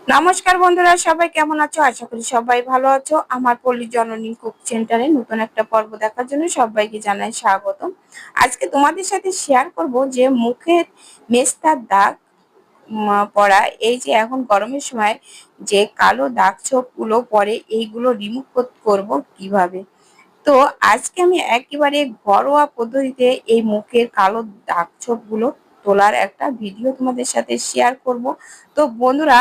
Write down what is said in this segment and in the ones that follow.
নমস্কার বন্ধুরা, সবাই কেমন আছো? আশা করি সবাই ভালো আছো। আমার পল্লী জননী কুক সেন্টারে নতুন একটা পর্ব দেখার জন্য সবাইকে জানাই স্বাগতম। আজকে তোমাদের সাথে শেয়ার করব যে মুখের মেস্তার দাগ পড়া, এই যে এখন গরমের সময় যে কালো দাগ ছোপ গুলো পড়ে, এইগুলো রিমুভ করব কিভাবে। তো আজকে আমি একেবারে ঘরোয়া পদ্ধতিতে এই মুখের কালো দাগ ছোপ গুলো তোলার একটা ভিডিও তোমাদের সাথে শেয়ার করব। তো বন্ধুরা,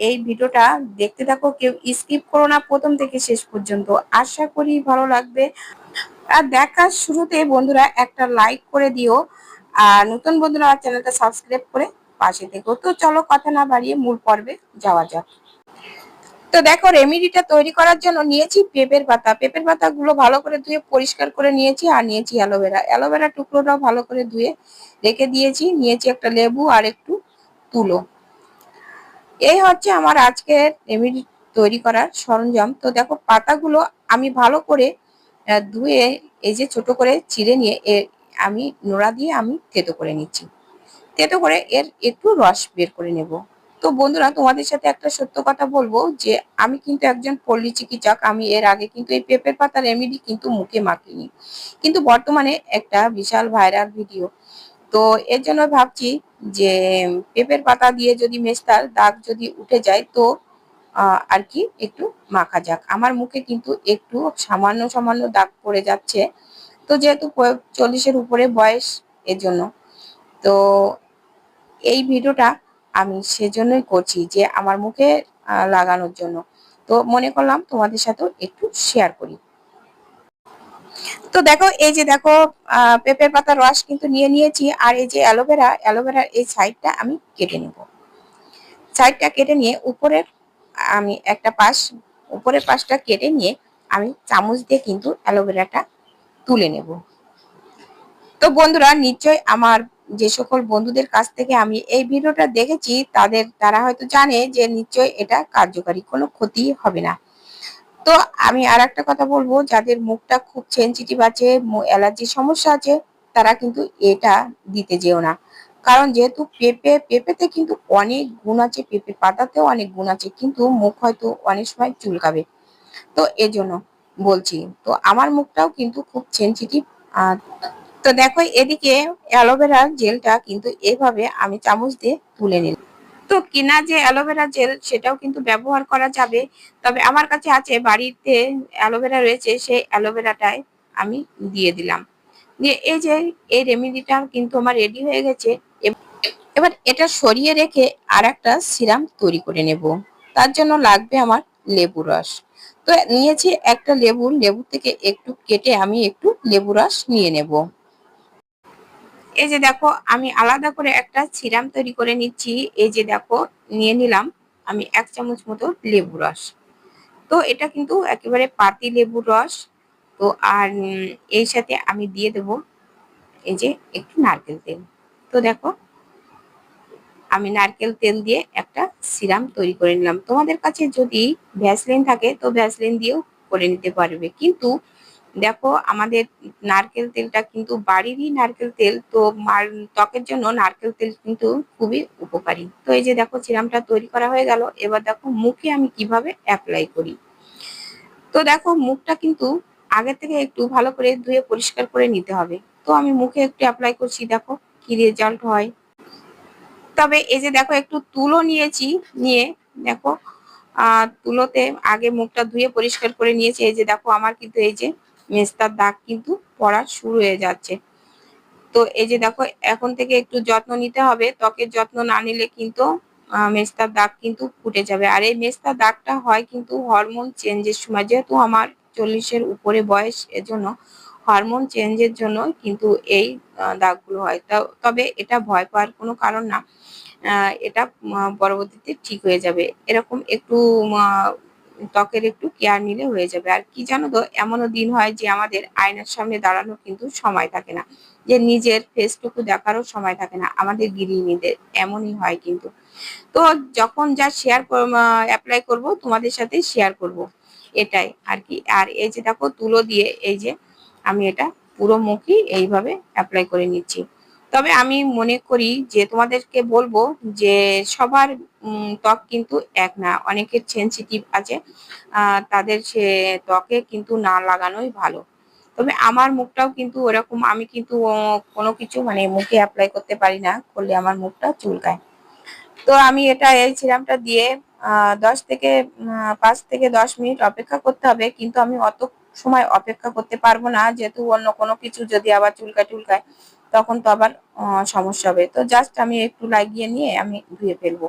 এই ভিডিওটা দেখতে থাকো, কেউ স্কিপ করো না, প্রথম থেকে শেষ পর্যন্ত। আশা করি ভালো লাগবে। আর দেখার শুরুতে বন্ধুরা একটা লাইক করে দিও, আর নতুন বন্ধুরা আমার চ্যানেলটা সাবস্ক্রাইব করে পাশে থেকো। তো চলো কথা না বাড়িয়ে মূল পর্বে যাওয়া যাক। তো দেখো, রেমেডিটা তৈরি করার জন্য নিয়েছি পেঁপের পাতা। পেঁপের পাতাগুলো ভালো করে ধুয়ে পরিষ্কার করে নিয়েছি। আর নিয়েছি অ্যালোভেরা। অ্যালোভেরা টুকরোটাও ভালো করে ধুয়ে রেখে দিয়েছি। নিয়েছি একটা লেবু আর একটু তুলো। এই হচ্ছে আমার আজকের রেমেডি তৈরি করার সরঞ্জাম। তো দেখো, পাতাগুলো আমি ভালো করে ধুয়ে এই যে ছোট করে চিড়ে নিয়ে আমি নোড়া দিয়ে আমি থেতো করে নিচ্ছি। থেতো করে এর একটু রস বের করে নেব। তো বন্ধুরা, তোমাদের সাথে একটা সত্য কথা বলবো যে আমি কিন্তু একজন পল্লী চিকিৎসক। আমি এর আগে কিন্তু এই পেঁপের পাতা রেমেডি কিন্তু মুখে মাখিনি, কিন্তু বর্তমানে একটা বিশাল ভাইরাল ভিডিও। তো এর জন্য ভাবছি যে পেঁপের পাতা দিয়ে যদি মেস্তার দাগ যদি উঠে যায়, তো আর কি একটু মাখা যাক। আমার মুখে কিন্তু একটু সামান্য সামান্য দাগ পড়ে যাচ্ছে। তো যেহেতু 40-এর উপরে বয়স, এর জন্য। তো এই ভিডিওটা আমি সেজন্যই করছি যে আমার মুখে লাগানোর জন্য। তো মনে করলাম তোমাদের সাথেও একটু শেয়ার করি। তো দেখো, এই যে দেখো, পেঁপের পাতার রস কিন্তু নিয়ে নিয়েছি। আর এই যে অ্যালোভেরার এই সাইডটা আমি কেটে নেব। সাইডটা কেটে নিয়ে আমি একটা উপরের পাশটা কেটে নিয়ে আমি চামচ দিয়ে কিন্তু অ্যালোভেরাটা তুলে নেব। তো বন্ধুরা, নিশ্চয়ই আমার যে সকল বন্ধুদের কাছ থেকে আমি এই ভিডিওটা দেখেছি, তারা হয়তো জানে যে নিশ্চয়ই এটা কার্যকারী, কোনো ক্ষতি হবে না। তো আমি আর একটা কথা বলবো, যাদের মুখটা খুব সেনসিটিভ আছে, অ্যালার্জির সমস্যা আছে, তারা কিন্তু এটা দিতে যেও না। কারণ যেহেতু পেঁপেতে কিন্তু অনেক গুণ আছে, পেঁপে পাতাতেও অনেক গুণ আছে, কিন্তু মুখ হয়তো অনেক সময় চুলকাবে। তো এজন্য বলছি। তো আমার মুখটাও কিন্তু খুব সেনসিটিভ। তো দেখো, এদিকে অ্যালোভেরা জেলটা কিন্তু এভাবে আমি চামচ দিয়ে তুলে নিলাম। তো কিনা যে অ্যালোভেরা জেল, সেটাও কিন্তু ব্যবহার করা যাবে। তবে আমার কাছে আছে, বাড়িতে অ্যালোভেরা রয়েছে, সেই অ্যালোভেরাটাই আমি দিয়ে দিলাম। দিয়ে এই যে এই রেমেডিটা কিন্তু আমার রেডি হয়ে গেছে। এবার এটা সরিয়ে রেখে আর একটা সিরাম তৈরি করে নেব। তার জন্য লাগবে আমার লেবু রস। তো নিয়েছি একটা লেবু থেকে একটু কেটে আমি একটু লেবু রস নিয়ে নেব। এই যে দেখো, আমি আলাদা করে একটা সিরাম তৈরি করে নিচ্ছি। এই যে দেখো, নিয়ে নিলাম আমি 1 চামচ মতো লেবু রস। তো এটা কিন্তু একেবারে পাতি লেবুর রস। তো আর এই সাথে আমি দিয়ে দেব এই যে একটু নারকেল তেল। তো দেখো, আমি নারকেল তেল দিয়ে একটা সিরাম তৈরি করে নিলাম। তোমাদের কাছে যদি ভ্যাসলিন থাকে, তো ভ্যাসলিন দিয়েও করে নিতে পারবে। কিন্তু দেখো, আমাদের নারকেল তেলটা কিন্তু বাড়িরই নারকেল তেল। তো ত্বকের জন্য নারকেল তেল কিন্তু খুবই উপকারী। তো এই যে দেখো, সিরামটা তৈরি করা হয়ে গেল। এবার দেখো মুখে আমি কিভাবে অ্যাপ্লাই করি। তো দেখো, মুখটা কিন্তু আগে থেকে একটু ভালো করে ধুয়ে পরিষ্কার করে নিতে হবে। তো আমি মুখে একটু অ্যাপ্লাই করছি, দেখো কি রেজাল্ট হয়। তবে এই যে দেখো, একটু তুলো নিয়েছি, নিয়ে দেখো, তুলোতে আগে মুখটা ধুয়ে পরিষ্কার করে নিয়েছি। এই যে দেখো, আমার কিন্তু এই যে মেস্তার দাগ কিন্তু পড়া শুরু হয়ে যাচ্ছে। তো এই যে দেখো, এখন থেকে একটু যত্ন নিতে হবে। ত্বকের যত্ন না নিলে কিন্তু মেস্তার দাগ কিন্তু ফুটে যাবে। আর এই মেস্তার দাগটা হয় কিন্তু হরমোন চেঞ্জের সময়। যেহেতু আমার 40-এর উপরে বয়স, এজন্য হরমোন চেঞ্জের জন্য কিন্তু এই দাগগুলো হয়। তবে এটা ভয় পাওয়ার কোনো কারণ না। এটা পরবর্তীতে ঠিক হয়ে যাবে। এরকম একটু ত্বকের একটু কেয়ার নিলে হয়ে যাবে। আর কি জানো তো, এমনও দিন হয় যে আমাদের আয়নার সামনে দাঁড়ানো কিন্তু সময় থাকে না, যে নিজের ফেসটুকু দেখারও সময় থাকে না আমাদের গৃহিণীদের। এমনই হয় কিন্তু। তো যখন যা অ্যাপ্লাই করব, তোমাদের সাথে শেয়ার করব, এটাই আর কি। আর এই যে দেখো, তুলো দিয়ে এই যে আমি এটা পুরো মুখই এইভাবে অ্যাপ্লাই করে নিচ্ছি। তো তবে আমি মনে করি যে তোমাদেরকে বলবো যে সবার ত্বক কিন্তু এক না, অনেকের সেনসিটিভ আছে, তাদের সে ত্বকে কিন্তু না লাগানোই ভালো। তবে আমার মুখটাও কিন্তু ওরকম, আমি কিন্তু কোনো কিছু মানে মুখে অ্যাপ্লাই করতে পারি না, করলে আমার মুখটা চুলকায়। তো আমি এটা এই সিরামটা দিয়ে 5 থেকে 10 মিনিট অপেক্ষা করতে হবে, কিন্তু আমি অত সময় অপেক্ষা করতে পারবো না, যেহেতু অন্য কোনো কিছু যদি আবার চুলকায় টুলকায় তখন তো আবার সমস্যা হবে। তো জাস্ট আমি একটু লাগিয়ে নিয়ে আমি ধুয়ে ফেলবো।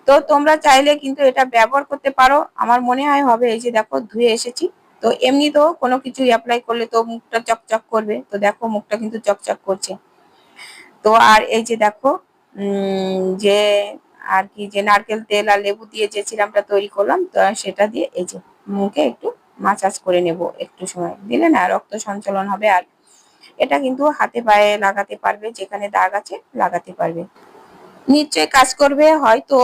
তো তোমরা চাইলে কিন্তু এটা ব্যবহার করতে পারো, আমার মনে হয় হবে। এই যে দেখো ধুয়ে এসেছি। তো এমনি তো কোনো কিছু অ্যাপ্লাই করলে তো মুখটা চকচক করবে, তো দেখো মুখটা কিন্তু চকচক করছে। তো আর এই যে দেখো যে আর কি যে নারকেল তেল আর লেবু দিয়ে যে সিরামটা তৈরি করলাম, তো সেটা দিয়ে এই যে মুখে একটু মাসাজ করে নেব। একটু সময় দিলে না রক্ত সঞ্চালন হবে। আর এটা কিন্তু হাতে পায়ে লাগাতে পারবে, যেখানে দাগ আছে লাগাতে পারবে, নিশ্চয়ই কাজ করবে। হয়তো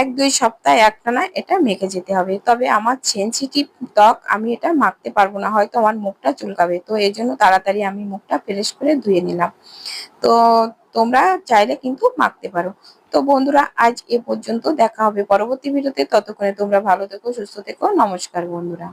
1-2 সপ্তাহ একটানা এটা মেখে যেতে হবে। তবে আমার সেনসিটিভ ত্বক, আমি এটা মাখতে পারবো না, হয়তো আমার মুখটা চুলকাবে। তো এই জন্য তাড়াতাড়ি আমি মুখটা ফ্রেশ করে ধুয়ে নিলাম। তো তোমরা চাইলে কিন্তু মাখতে পারো। তো বন্ধুরা, আজ এ পর্যন্ত। দেখা হবে পরবর্তী ভিডিওতে। ততক্ষণে তোমরা ভালো থেকো, সুস্থ থেকো। নমস্কার বন্ধুরা।